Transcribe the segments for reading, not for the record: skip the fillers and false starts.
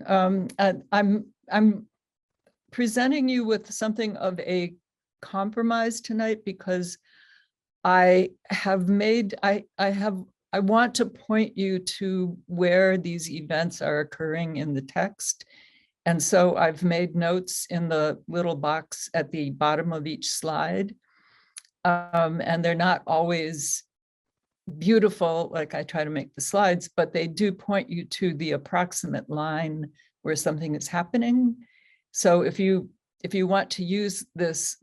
I'm presenting you with something of a compromise tonight because I want to point you to where these events are occurring in the text. And so I've made notes in the little box at the bottom of each slide. And they're not always beautiful, like I try to make the slides, but they do point you to the approximate line where something is happening. So if you want to use this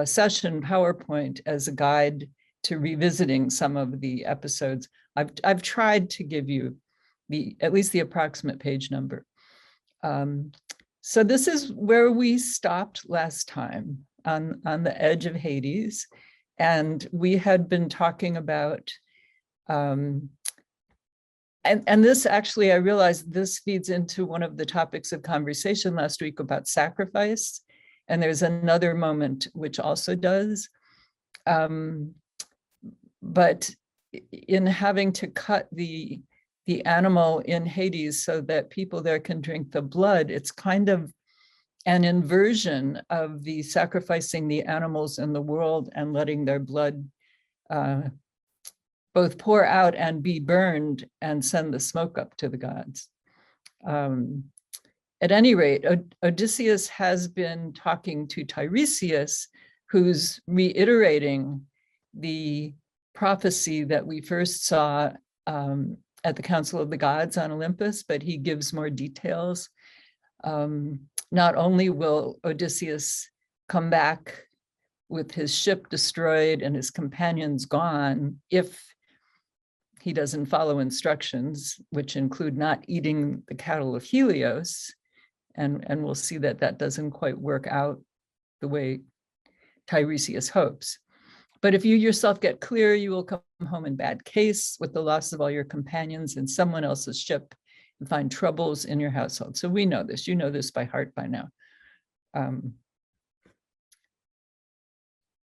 session PowerPoint as a guide to revisiting some of the episodes, I've tried to give you at least the approximate page number. So this is where we stopped last time, on the edge of Hades. And we had been talking about, and this actually, I realized this feeds into one of the topics of conversation last week about sacrifice. And there's another moment which also does. But in having to cut the animal in Hades so that people there can drink the blood, it's kind of an inversion of the sacrificing the animals in the world and letting their blood both pour out and be burned and send the smoke up to the gods. At any rate, Odysseus has been talking to Tiresias, who's reiterating the prophecy that we first saw at the Council of the Gods on Olympus, but he gives more details. Not only will Odysseus come back with his ship destroyed and his companions gone if he doesn't follow instructions, which include not eating the cattle of Helios, and we'll see that that doesn't quite work out the way Tiresias hopes. But if you yourself get clear, you will come home in bad case with the loss of all your companions in someone else's ship and find troubles in your household. So we know this, you know this by heart by now.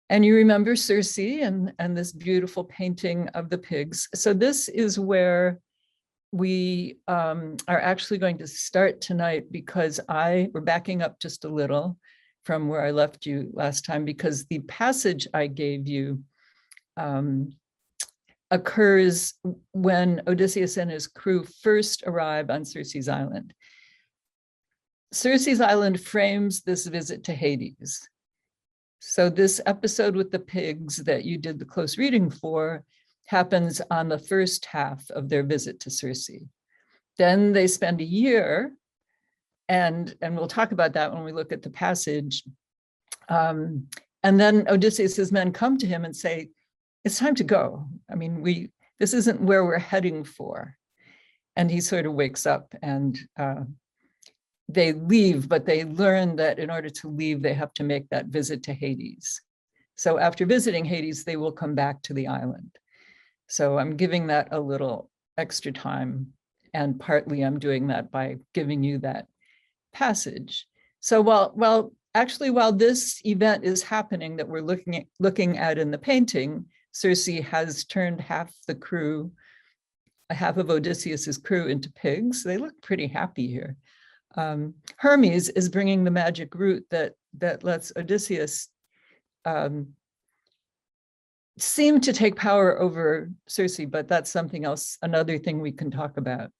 And you remember Circe and this beautiful painting of the pigs. So this is where we are actually going to start tonight, because we're backing up just a little from where I left you last time, because the passage I gave you occurs when Odysseus and his crew first arrive on Circe's island. Circe's island frames this visit to Hades. So this episode with the pigs that you did the close reading for happens on the first half of their visit to Circe. Then they spend a year, and we'll talk about that when we look at the passage. And then Odysseus's men come to him and say, it's time to go. I mean, this isn't where we're heading for. And he sort of wakes up, and they leave, but they learn that in order to leave, they have to make that visit to Hades. So after visiting Hades, they will come back to the island. So I'm giving that a little extra time, and partly I'm doing that by giving you that passage. So while this event is happening that we're looking at in the painting, Circe has turned half of Odysseus's crew into pigs. They look pretty happy here. Hermes is bringing the magic root that lets Odysseus seem to take power over Circe, but that's something else, another thing we can talk about.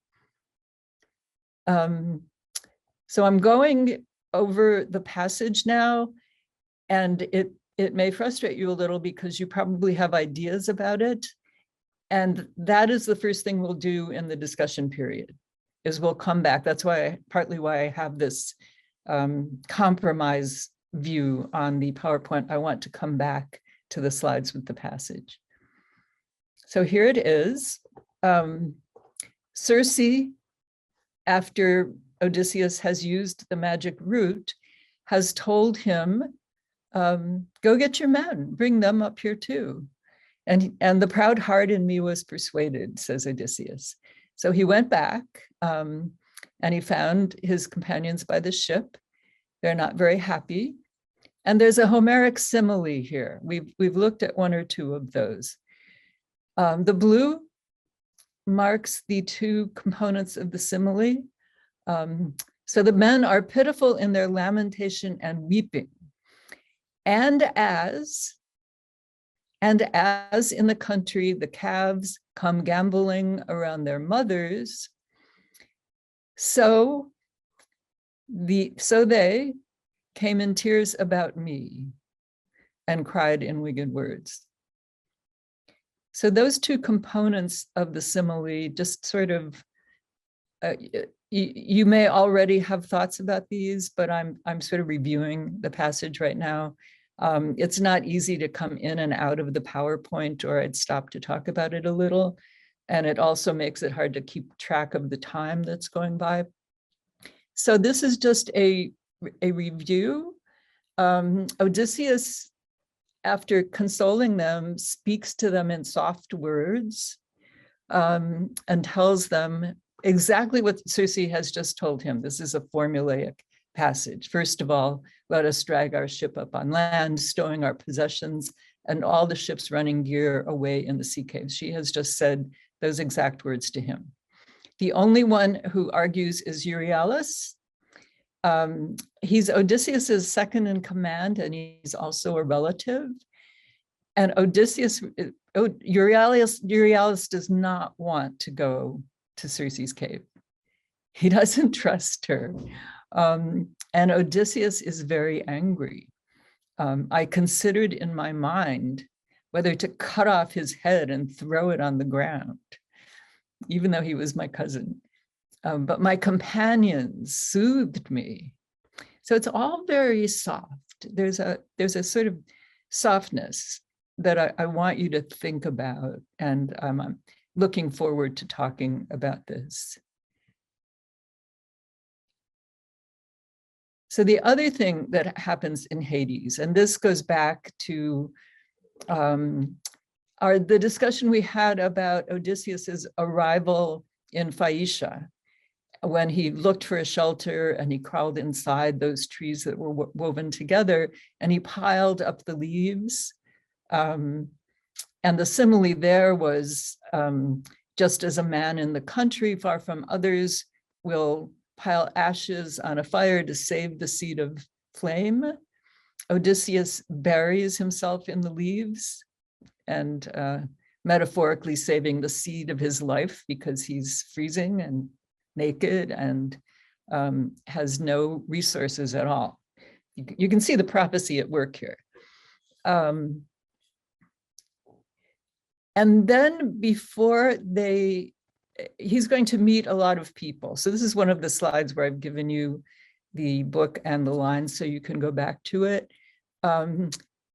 So I'm going over the passage now, and it may frustrate you a little because you probably have ideas about it. And that is the first thing we'll do in the discussion period, is we'll come back. That's partly why I have this compromise view on the PowerPoint. I want to come back to the slides with the passage. So here it is. Circe, after Odysseus has used the magic root, has told him, go get your men, bring them up here too. And the proud heart in me was persuaded, says Odysseus. So he went back and he found his companions by the ship. They're not very happy. And there's a Homeric simile here. We've looked at one or two of those. The blue marks the two components of the simile. So the men are pitiful in their lamentation and weeping. And as in the country, the calves come gamboling around their mothers, so they came in tears about me and cried in winged words. So those two components of the simile just sort of, you may already have thoughts about these, but I'm sort of reviewing the passage right now. It's not easy to come in and out of the PowerPoint, or I'd stop to talk about it a little. And it also makes it hard to keep track of the time that's going by. So this is just a review. Odysseus, after consoling them, speaks to them in soft words and tells them exactly what Circe has just told him. This is a formulaic passage. First of all, let us drag our ship up on land, stowing our possessions and all the ship's running gear away in the sea caves. She has just said those exact words to him. The only one who argues is Euryalus. He's Odysseus's second in command, and he's also a relative. And Euryalus does not want to go to Circe's cave. He doesn't trust her. And Odysseus is very angry. I considered in my mind whether to cut off his head and throw it on the ground, even though he was my cousin. But my companions soothed me. So it's all very soft. There's a sort of softness that I want you to think about. And I'm looking forward to talking about this. So the other thing that happens in Hades, and this goes back to the discussion we had about Odysseus's arrival in Phaeacia, when he looked for a shelter and he crawled inside those trees that were woven together, and he piled up the leaves. And the simile there was, just as a man in the country, far from others, will pile ashes on a fire to save the seed of flame, Odysseus buries himself in the leaves, and metaphorically saving the seed of his life, because he's freezing and naked and has no resources at all. You can see the prophecy at work here. And then he's going to meet a lot of people. So this is one of the slides where I've given you the book and the lines so you can go back to it.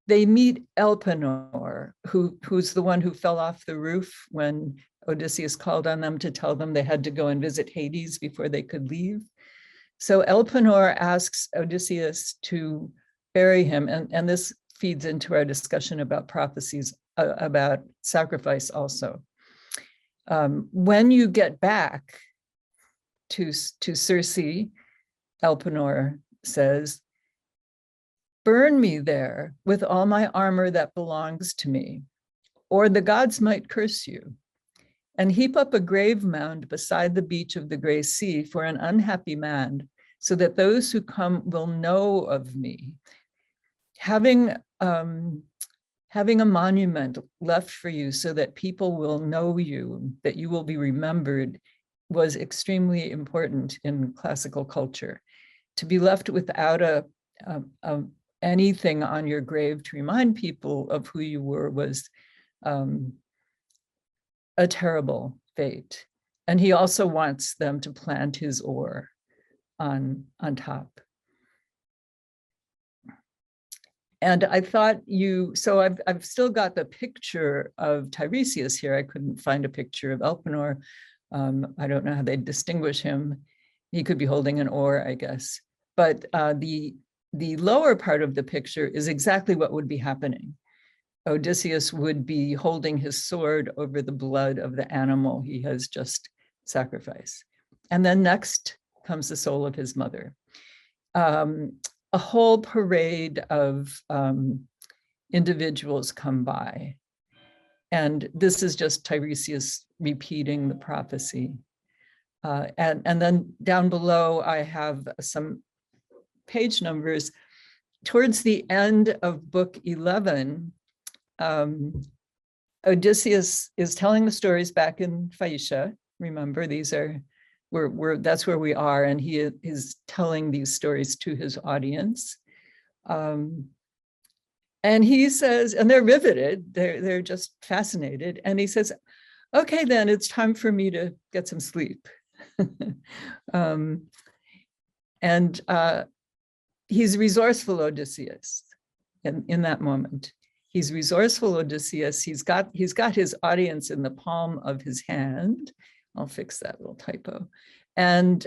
They meet Elpenor, who's the one who fell off the roof when Odysseus called on them to tell them they had to go and visit Hades before they could leave. So Elpenor asks Odysseus to bury him, and this feeds into our discussion about prophecies about sacrifice also. When you get back to Circe, Elpenor says, burn me there with all my armor that belongs to me, or the gods might curse you, and heap up a grave mound beside the beach of the gray sea for an unhappy man, so that those who come will know of me. Having a monument left for you so that people will know you, that you will be remembered, was extremely important in classical culture. To be left without anything on your grave to remind people of who you were was a terrible fate. And he also wants them to plant his oar on top. And I thought so I've still got the picture of Tiresias here. I couldn't find a picture of Elpenor. I don't know how they distinguish him. He could be holding an oar, I guess. But the lower part of the picture is exactly what would be happening. Odysseus would be holding his sword over the blood of the animal he has just sacrificed. And then next comes the soul of his mother. A whole parade of individuals come by. And this is just Tiresias repeating the prophecy. And then down below, I have some page numbers. Towards the end of book 11, Odysseus is telling the stories back in Phaeacia. Remember, these are, that's where we are, and he is telling these stories to his audience. And he says, and they're riveted, they're just fascinated. And he says, okay, then it's time for me to get some sleep. He's resourceful Odysseus in that moment. He's resourceful Odysseus. He's got his audience in the palm of his hand. I'll fix that little typo. And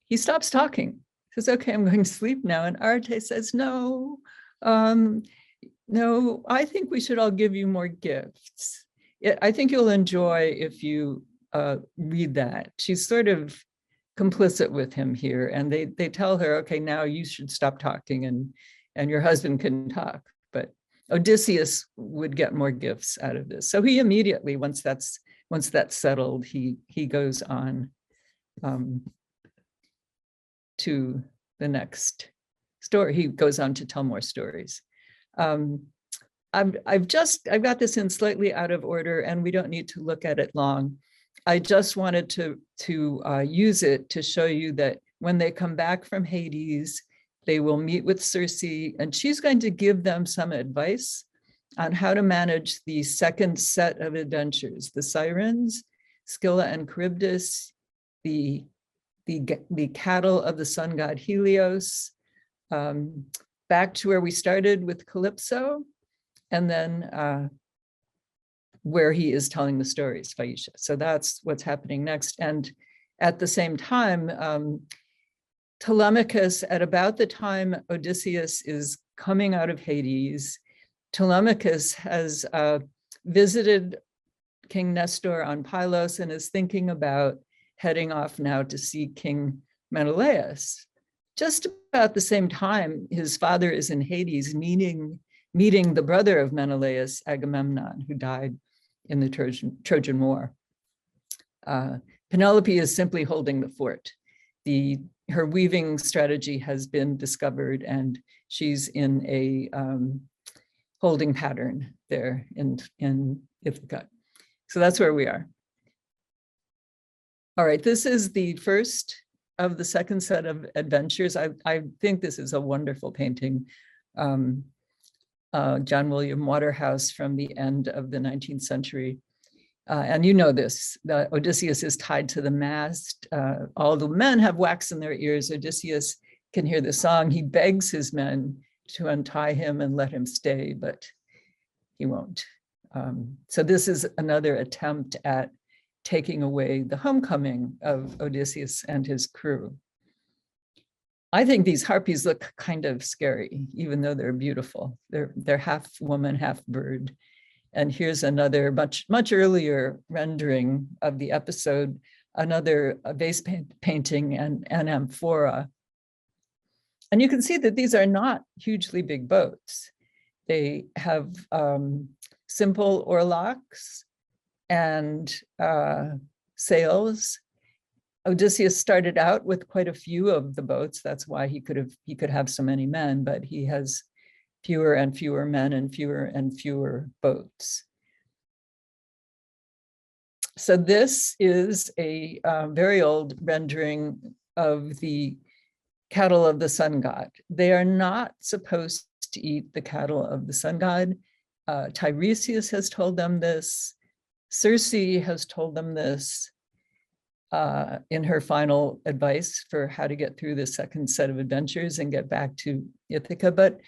he stops talking. He says, okay, I'm going to sleep now. And Arte says, no, no, I think we should all give you more gifts. I think you'll enjoy if you read that. She's sort of complicit with him here, and they tell her, okay, now you should stop talking and your husband can talk. But Odysseus would get more gifts out of this. So he immediately, once that's settled, he goes on to the next story. He goes on to tell more stories. I've got this in slightly out of order, and we don't need to look at it long. I just wanted to use it to show you that when they come back from Hades, they will meet with Circe, and she's going to give them some advice on how to manage the second set of adventures: the Sirens, Scylla and Charybdis, the cattle of the sun god Helios, back to where we started with Calypso, and then where he is telling the stories, Phaeacia. So that's what's happening next. And at the same time, Telemachus, at about the time Odysseus is coming out of Hades, Telemachus has visited King Nestor on Pylos and is thinking about heading off now to see King Menelaus. Just about the same time, his father is in Hades meeting the brother of Menelaus, Agamemnon, who died in the Trojan War. Penelope is simply holding the fort. Her weaving strategy has been discovered, and she's in a holding pattern there in Ithaca. So that's where we are. All right, this is the first of the second set of adventures. I think this is a wonderful painting. John William Waterhouse from the end of the 19th century. And you know this, Odysseus is tied to the mast. All the men have wax in their ears. Odysseus can hear the song. He begs his men to untie him and let him stay, but he won't. So this is another attempt at taking away the homecoming of Odysseus and his crew. I think these harpies look kind of scary, even though they're beautiful. They're half woman, half bird. And here's another much earlier rendering of the episode, another vase painting and an amphora. And you can see that these are not hugely big boats. They have simple oarlocks and sails. Odysseus started out with quite a few of the boats. That's why he could have so many men, but he has fewer and fewer men and fewer boats. So this is a very old rendering of the cattle of the sun god. They are not supposed to eat the cattle of the sun god. Tiresias has told them this. Circe has told them this in her final advice for how to get through the second set of adventures and get back to Ithaca. But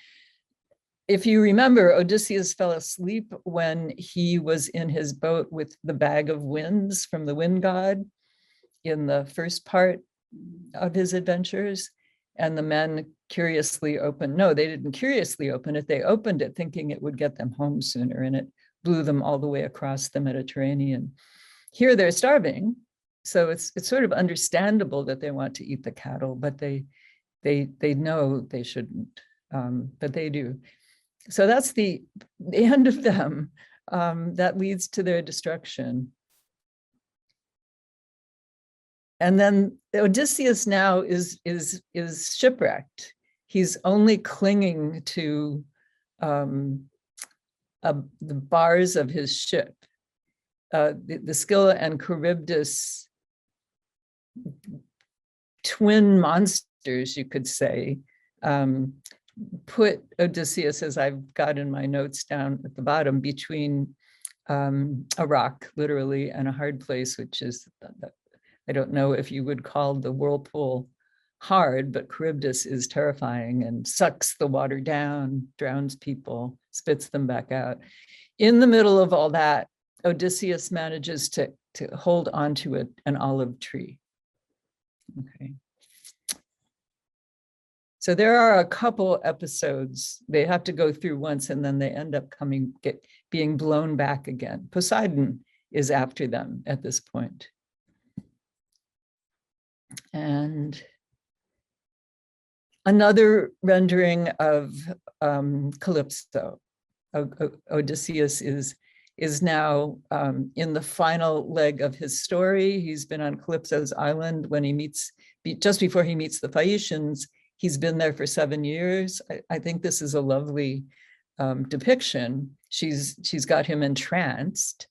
if you remember, Odysseus fell asleep when he was in his boat with the bag of winds from the wind god in the first part of his adventures. And the men curiously opened, no, they didn't curiously open it. They opened it thinking it would get them home sooner, and it blew them all the way across the Mediterranean. Here they're starving. So it's sort of understandable that they want to eat the cattle, but they know they shouldn't, but they do. So that's the end of them. That leads to their destruction. And then Odysseus now is shipwrecked. He's only clinging to the bars of his ship. The Scylla and Charybdis, twin monsters, you could say, put Odysseus, as I've got in my notes down at the bottom, between a rock, literally, and a hard place, which is, I don't know if you would call the whirlpool hard, but Charybdis is terrifying and sucks the water down, drowns people, spits them back out. In the middle of all that, Odysseus manages to hold onto an olive tree. Okay. So there are a couple episodes they have to go through once, and then they end up being blown back again. Poseidon is after them at this point. And another rendering of Calypso. Odysseus is now in the final leg of his story. He's been on Calypso's island when he meets, just before he meets the Phaeacians. He's been there for 7 years. I think this is a lovely depiction. She's got him entranced.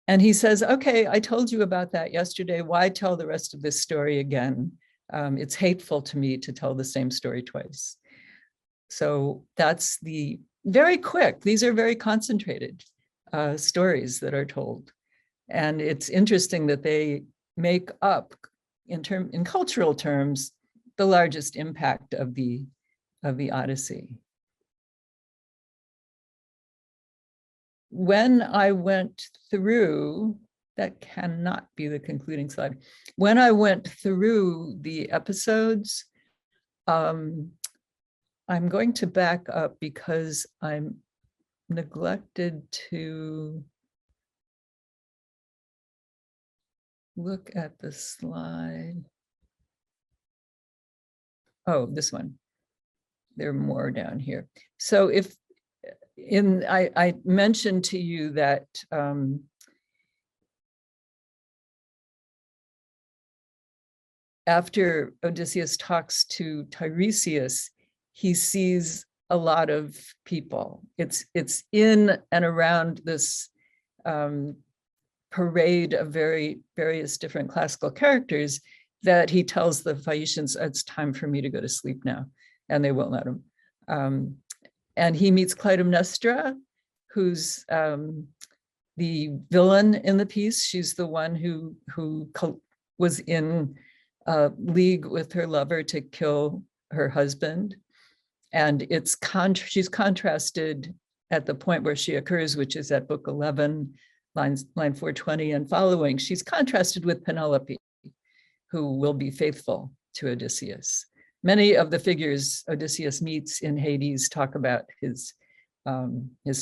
And he says, okay, I told you about that yesterday. Why tell the rest of this story again? It's hateful to me to tell the same story twice. So that's very quick. These are very concentrated stories that are told. And it's interesting that they make up, in cultural terms, the largest impact of the Odyssey. When I went through, that cannot be the concluding slide. When I went through the episodes, I'm going to back up because I'm neglected to look at the slide. Oh, this one. There are more down here. So I mentioned to you that after Odysseus talks to Tiresias, he sees a lot of people. It's in and around this parade of various different classical characters that he tells the Phaeacians, it's time for me to go to sleep now, and they won't let him. And he meets Clytemnestra, who's the villain in the piece. She's the one who was in league with her lover to kill her husband. And she's contrasted at the point where she occurs, which is at book 11, line 420 and following. She's contrasted with Penelope, who will be faithful to Odysseus. Many of the figures Odysseus meets in Hades talk about his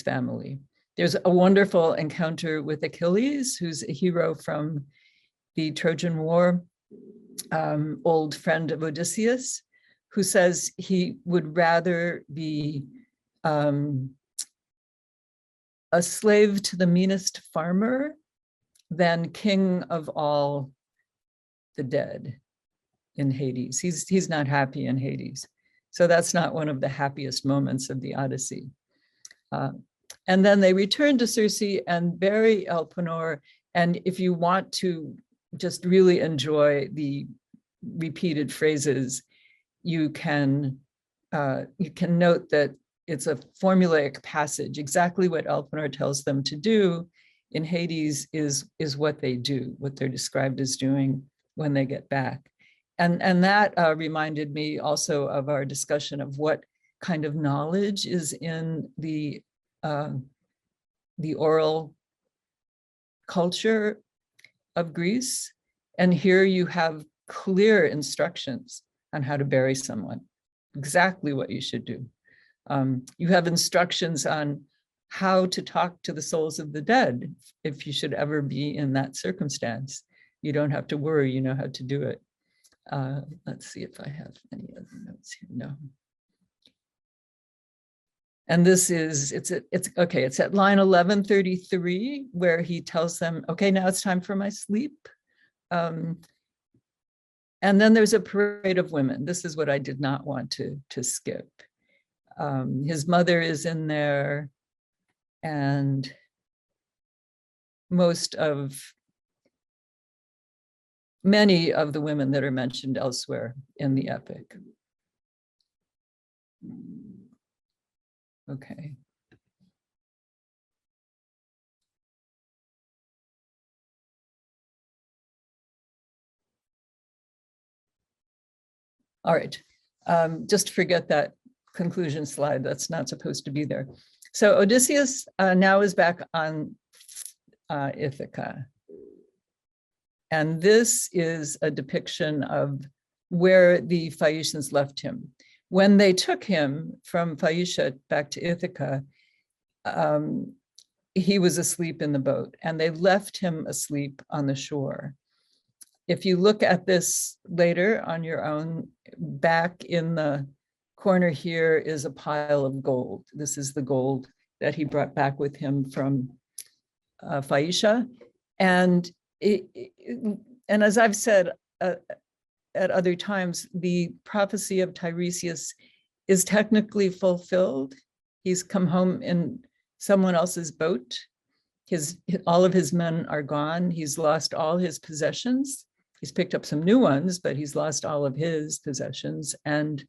family. There's a wonderful encounter with Achilles, who's a hero from the Trojan War, old friend of Odysseus, who says he would rather be a slave to the meanest farmer than king of all the dead in Hades. He's not happy in Hades. So that's not one of the happiest moments of the Odyssey. And then they return to Circe and bury Elpenor. And if you want to just really enjoy the repeated phrases, you can note that it's a formulaic passage. Exactly what Elpenor tells them to do in Hades is what they do, what they're described as doing when they get back. And that reminded me also of our discussion of what kind of knowledge is in the oral culture of Greece. And here you have clear instructions on how to bury someone, exactly what you should do. You have instructions on how to talk to the souls of the dead if you should ever be in that circumstance. You don't have to worry, you know how to do it. Let's see if I have any other notes here. No. And this is, it's okay, it's at line 1133 where he tells them, okay, now it's time for my sleep. And then there's a parade of women. This is what I did not want to skip. His mother is in there, and many of the women that are mentioned elsewhere in the epic. Okay. All right, just forget that conclusion slide. That's not supposed to be there. So Odysseus now is back on Ithaca. And this is a depiction of where the Phaeacians left him. When they took him from Phaeacia back to Ithaca, he was asleep in the boat, and they left him asleep on the shore. If you look at this later on your own, back in the corner here is a pile of gold. This is the gold that he brought back with him from Phaeacia. And as I've said at other times, the prophecy of Tiresias is technically fulfilled. He's come home in someone else's boat. All of his men are gone. He's lost all his possessions. He's picked up some new ones, but he's lost all of his possessions. And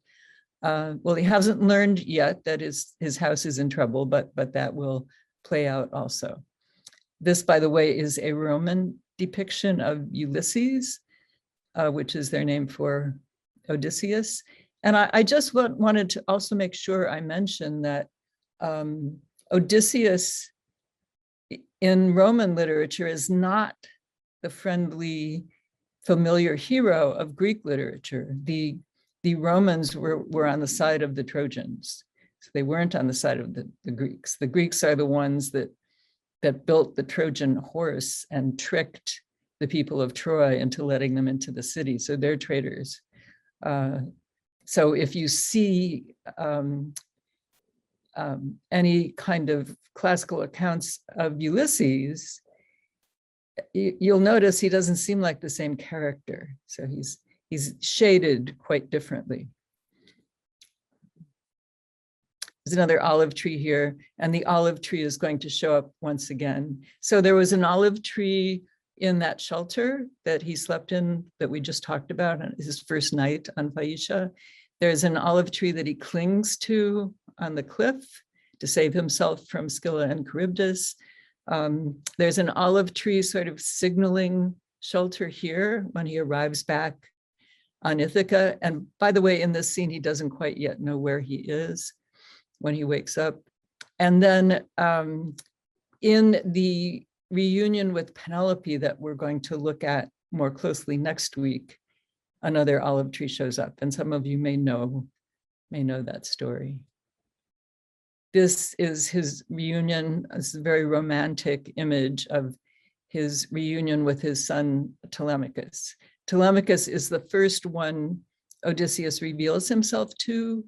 well, he hasn't learned yet that his house is in trouble, but that will play out also. This, by the way, is a Roman depiction of Ulysses, which is their name for Odysseus. And I just wanted to also make sure I mention that Odysseus in Roman literature is not the friendly, familiar hero of Greek literature. The Romans were on the side of the Trojans. So they weren't on the side of the Greeks. The Greeks are the ones that built the Trojan horse and tricked the people of Troy into letting them into the city. So they're traitors. So if you see any kind of classical accounts of Ulysses, you'll notice he doesn't seem like the same character. So he's shaded quite differently. There's another olive tree here, and the olive tree is going to show up once again. So there was an olive tree in that shelter that he slept in that we just talked about on his first night on Phaeacia. There's an olive tree that he clings to on the cliff to save himself from Scylla and Charybdis. There's an olive tree sort of signaling shelter here when he arrives back on Ithaca. And by the way, in this scene, he doesn't quite yet know where he is when he wakes up. And then in the reunion with Penelope that we're going to look at more closely next week, another olive tree shows up, and some of you may know that story. This is his reunion. It's a very romantic image of his reunion with his son Telemachus. Telemachus is the first one Odysseus reveals himself to.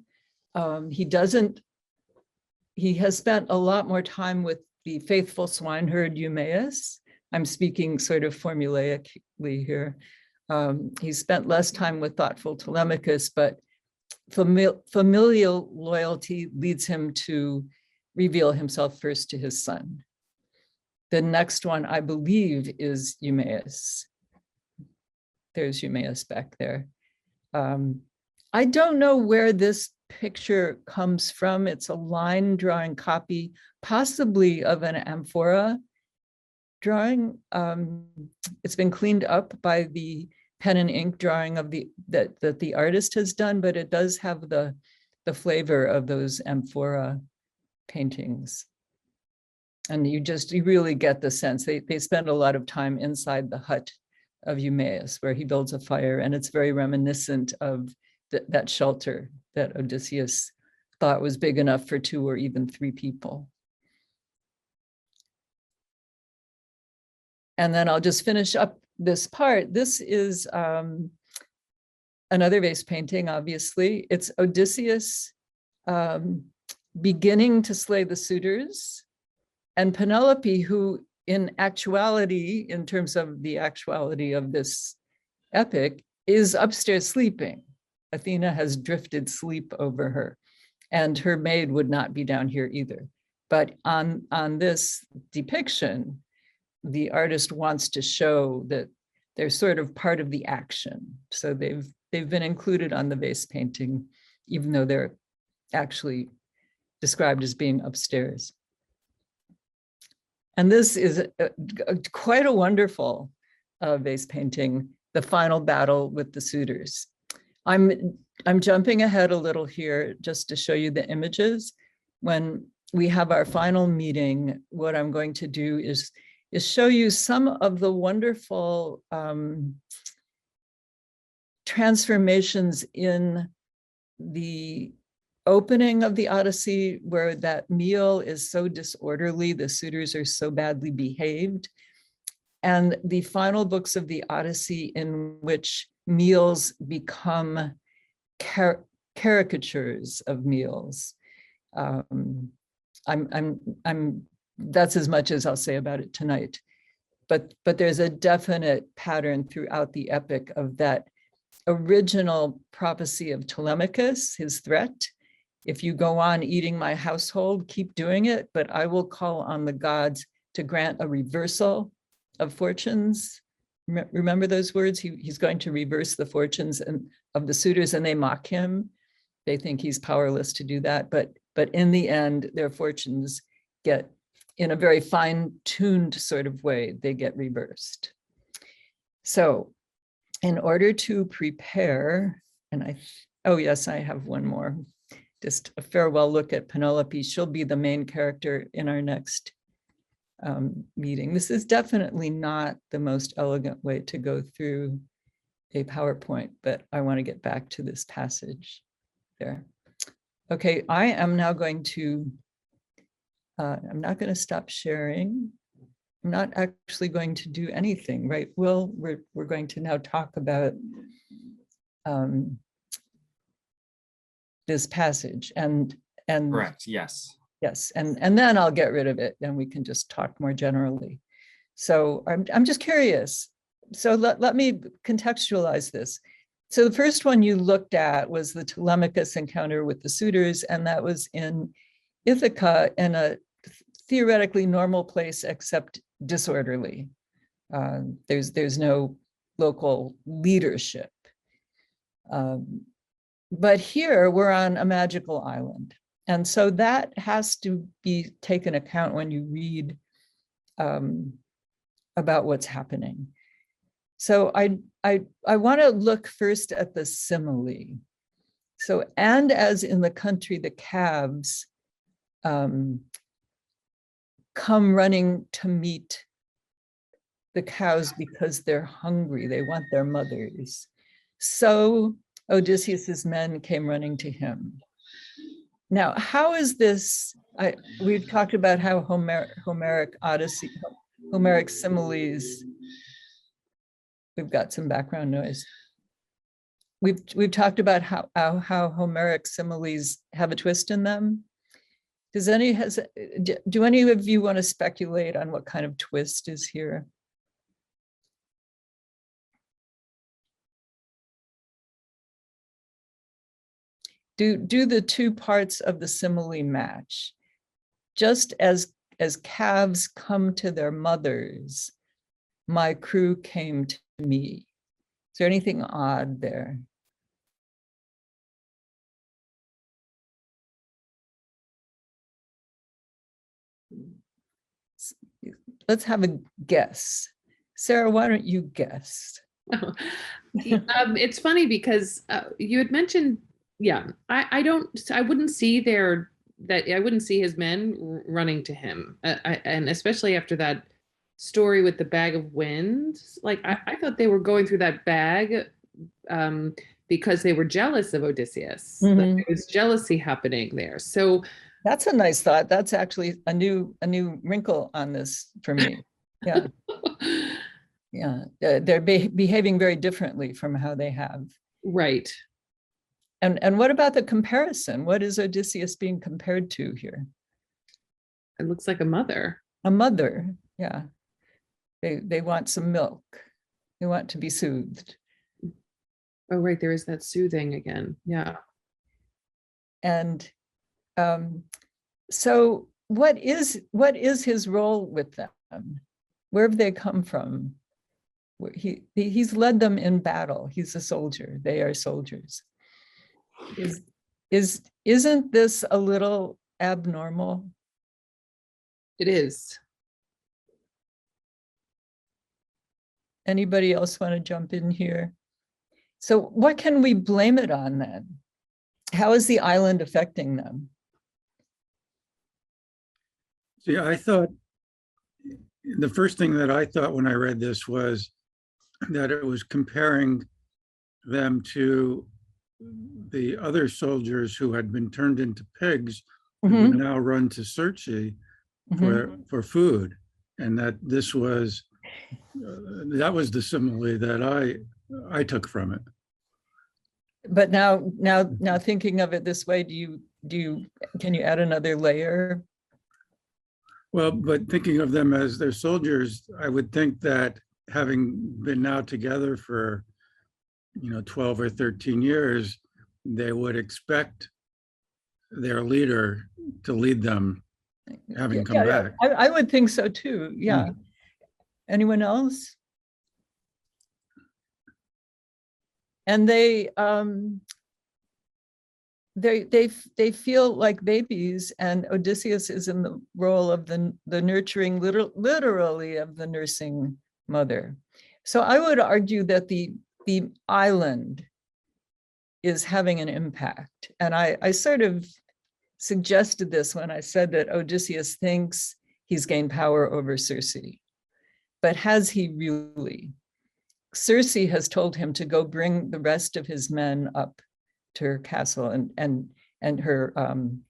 He has spent a lot more time with the faithful swineherd Eumaeus. I'm speaking sort of formulaically here. He spent less time with thoughtful Telemachus, but familial loyalty leads him to reveal himself first to his son. The next one, I believe, is Eumaeus. There's Eumaeus back there. I don't know where this picture comes from. It's a line drawing copy, possibly of an amphora drawing. It's been cleaned up by the pen and ink drawing of that the artist has done, but it does have the flavor of those amphora paintings. And you really get the sense they spend a lot of time inside the hut of Eumaeus, where he builds a fire, and it's very reminiscent of that shelter that Odysseus thought was big enough for 2 or even 3 people. And then I'll just finish up this part. This is another vase painting, obviously. It's Odysseus beginning to slay the suitors, and Penelope, who in actuality, in terms of the actuality of this epic, is upstairs sleeping. Athena has drifted sleep over her, and her maid would not be down here either. But on this depiction, the artist wants to show that they're sort of part of the action. So they've been included on the vase painting, even though they're actually described as being upstairs. And this is quite a wonderful vase painting, the final battle with the suitors. I'm jumping ahead a little here just to show you the images. When we have our final meeting, what I'm going to do is show you some of the wonderful transformations in the opening of the Odyssey, where that meal is so disorderly, the suitors are so badly behaved, and the final books of the Odyssey in which meals become caricatures of meals. That's as much as I'll say about it tonight. But there's a definite pattern throughout the epic of that original prophecy of Telemachus, his threat. If you go on eating my household, keep doing it, but I will call on the gods to grant a reversal of fortunes. Remember those words? He's going to reverse the fortunes of the suitors, and they mock him. They think he's powerless to do that, but in the end, their fortunes get, in a very fine-tuned sort of way, they get reversed. So in order to prepare, and oh yes, I have one more. Just a farewell look at Penelope. She'll be the main character in our next meeting. This is definitely not the most elegant way to go through a PowerPoint, but I want to get back to this passage there. Okay, I am now going to, I'm not going to stop sharing. I'm not actually going to do anything, right? Will, we're going to now talk about this passage and correct, yes. Yes, and then I'll get rid of it and we can just talk more generally. So I'm just curious. So let me contextualize this. So the first one you looked at was the Telemachus encounter with the suitors, and that was in Ithaca, in a theoretically normal place except disorderly. There's no local leadership. But here we're on a magical island. And so that has to be taken account when you read about what's happening. So I want to look first at the simile. So, and as in the country, the calves come running to meet the cows because they're hungry. They want their mothers. So Odysseus's men came running to him. Now, how is this? We've talked about how Homeric Odyssey, Homeric similes. We've got some background noise. We've talked about how Homeric similes have a twist in them. Do any of you want to speculate on what kind of twist is here? Do the two parts of the simile match? Just as calves come to their mothers, my crew came to me. Is there anything odd there? Let's have a guess. Sarah, why don't you guess? It's funny because you had mentioned, yeah, I wouldn't see I wouldn't see his men running to him, and especially after that story with the bag of wind. Like I thought they were going through that bag because they were jealous of Odysseus. Mm-hmm. Like, there was jealousy happening there. So that's a nice thought. That's actually a new wrinkle on this for me. Yeah, yeah, they're behaving very differently from how they have. Right. And what about the comparison? What is Odysseus being compared to here? It looks like a mother. A mother, yeah. They want some milk. They want to be soothed. Oh, right, there is that soothing again. Yeah. And so what is his role with them? Where have they come from? He's led them in battle. He's a soldier. They are soldiers. Isn't this a little abnormal? It is. Anybody else want to jump in here? So what can we blame it on then? How is the island affecting them? See, I thought the first thing that I thought when I read this was that it was comparing them to the other soldiers who had been turned into pigs and Mhm. would now run to Circe Mhm. for food, and that this was that was the simile that I took from it. But now thinking of it this way, can you add another layer? Well, but thinking of them as their soldiers, I would think that having been now together for 12 or 13 years, they would expect their leader to lead them, having come back. I would think so too. Yeah. Anyone else? And they feel like babies, and Odysseus is in the role of the nurturing, literally of the nursing mother. So I would argue that the island is having an impact. And I sort of suggested this when I said that Odysseus thinks he's gained power over Circe. But has he really? Circe has told him to go bring the rest of his men up to her castle and her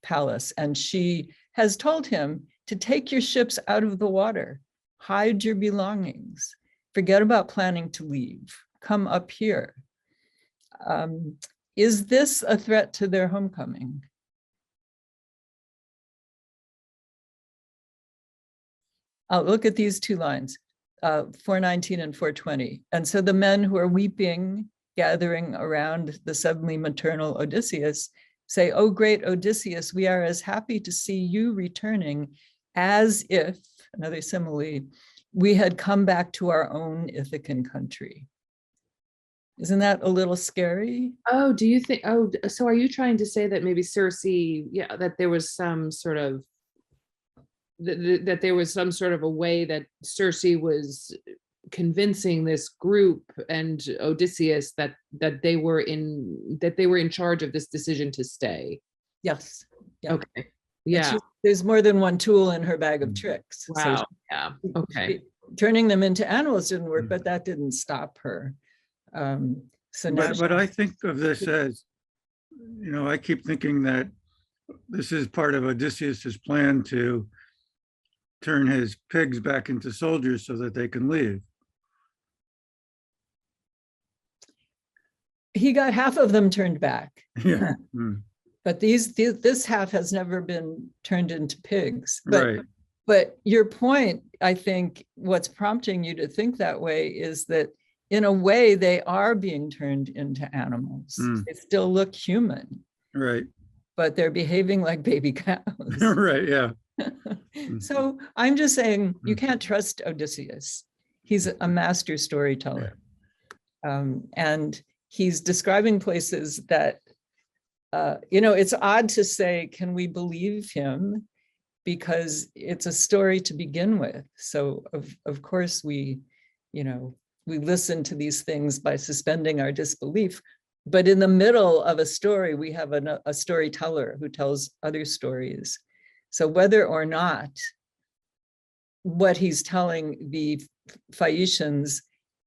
palace. And she has told him to take your ships out of the water, hide your belongings, forget about planning to leave, come up here. Is this a threat to their homecoming? I'll look at these two lines, 419 and 420. And so the men who are weeping, gathering around the suddenly maternal Odysseus, say, "Oh, great Odysseus, we are as happy to see you returning as if," another simile, "we had come back to our own Ithacan country." Isn't that a little scary? Oh, do you think, so are you trying to say that maybe Circe, yeah, that there was some sort of, that there was some sort of a way that Circe was convincing this group and Odysseus that they were in charge of this decision to stay? Yes. Yeah. Okay. Yeah. There's more than one tool in her bag of tricks. Wow. So Yeah. Okay. turning them into animals didn't work, but that didn't stop her. So now But I think of this as, I keep thinking that this is part of Odysseus's plan to turn his pigs back into soldiers so that they can leave. he got half of them turned back. Yeah. But this half has never been turned into pigs. Right. But your point, I think, what's prompting you to think that way is that in a way they are being turned into animals. They still look human. Right. But they're behaving like baby cows. Right. Yeah. So I'm just saying you can't trust Odysseus. He's a master storyteller. And he's describing places that, it's odd to say, can we believe him? Because it's a story to begin with. So of course we listen to these things by suspending our disbelief. But in the middle of a story, we have a storyteller who tells other stories. So whether or not what he's telling the Phaeacians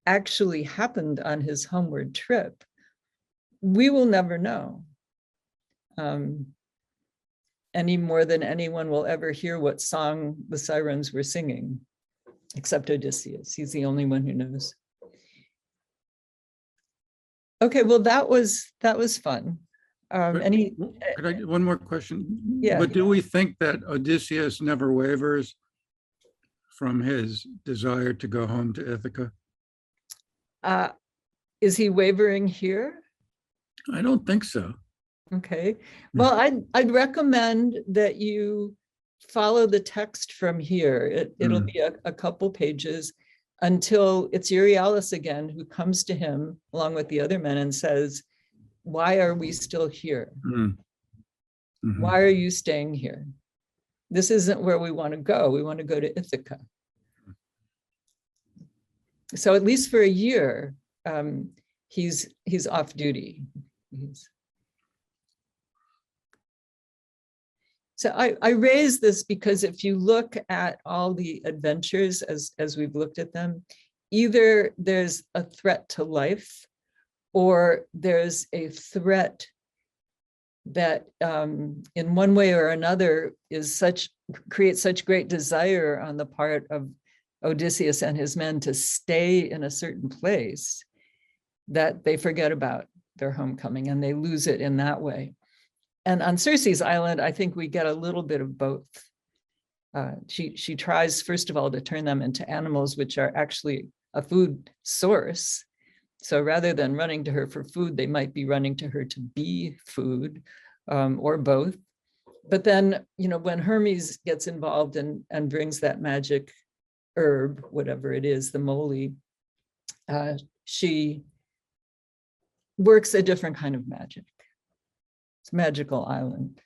actually happened on his homeward trip, we will never know. Any more than anyone will ever hear what song the sirens were singing, except Odysseus. He's the only one who knows. Okay, well, that was fun. But Any, Could I, one more question? Yeah. But do we think that Odysseus never wavers from his desire to go home to Ithaca? is he wavering here? I don't think so. Okay, well, I'd recommend that you follow the text from here. It'll be a couple pages until it's Euryalus again who comes to him along with the other men and says, why are we still here? Why are you staying here? This isn't where we want to go. We want to go to Ithaca. So at least for a year, he's off duty. So I raise this because if you look at all the adventures as we've looked at them, either there's a threat to life or there's a threat that in one way or another creates such great desire on the part of Odysseus and his men to stay in a certain place that they forget about their homecoming and they lose it in that way. And on Circe's island, I think we get a little bit of both. She tries, first of all, to turn them into animals, which are actually a food source. So rather than running to her for food, they might be running to her to be food, or both. But then, when Hermes gets involved and brings that magic herb, whatever it is, the moly, she works a different kind of magic. It's a magical island.